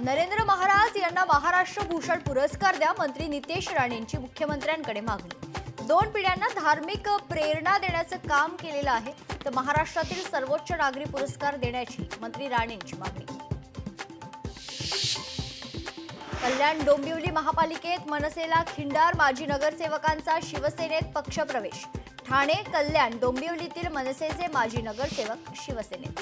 नरेंद्र महाराज यांना महाराष्ट्र भूषण पुरस्कार द्या, मंत्री नितेश राणेंची मुख्यमंत्र्यांकडे मागणी। 2 पिढ्यांना धार्मिक प्रेरणा देण्याचं काम केलेलं आहे, तर महाराष्ट्रातील सर्वोच्च नागरी पुरस्कार देण्याची मंत्री राणेंची मागणी। कल्याण डोंबिवली महापालिकेत मनसेला खिंडार, माजी नगरसेवकांचा शिवसेनेत पक्षप्रवेश। ठाणे, कल्याण, डोंबिवलीतील मनसेचे माजी नगरसेवक शिवसेनेत।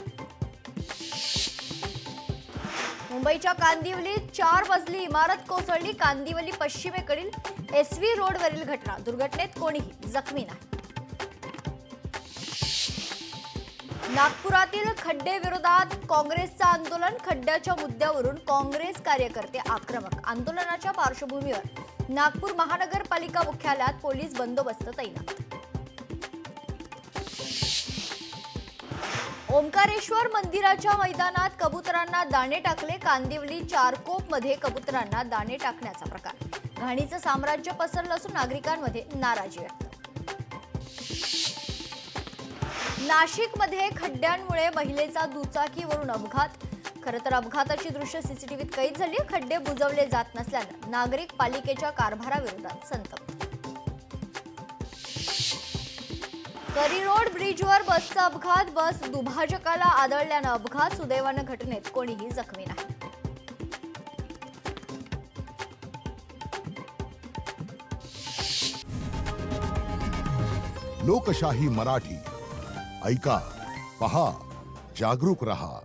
मुंबईच्या कांदिवलीत 4 मजली इमारत कोसळली। कांदिवली पश्चिमेकडील SV रोडवरील घटना, दुर्घटनेत कोणीही जखमी नाही। नागपुरातील खड्डे विरोधात काँग्रेसचं आंदोलन। खड्ड्याच्या मुद्द्यावरून काँग्रेस कार्यकर्ते आक्रमक। आंदोलनाच्या पार्श्वभूमीवर नागपूर महानगरपालिका मुख्यालयात पोलीस बंदोबस्त तैनात। ओंकारेश्वर मंदिराच्या मैदानात कबुतरांना दाणे टाकले। कांदिवली चारकोपमध्ये कबुतरांना दाणे टाकण्याचा प्रकार। घाणीचं साम्राज्य पसरलं असून नागरिकांमध्ये नाराजी व्यक्त। नाशिकमध्ये खड्ड्यांमुळे महिलेचा दुचाकीवरून अपघात। खरं तर अपघाताची दृश्य सीसीटीव्हीत कैद झाली। खड्डे बुजवले जात नसल्यानं नागरिक पालिकेच्या कारभाराविरोधात संतप्त। करीरोड ब्रिजवर बसचा अपघात। बस दुभाजकाला आदळल्यानं अपघात। सुदैवानं घटनेत कोणीही जखमी नाही। लोकशाही मराठी ऐका, पहा, जागरूक रहा।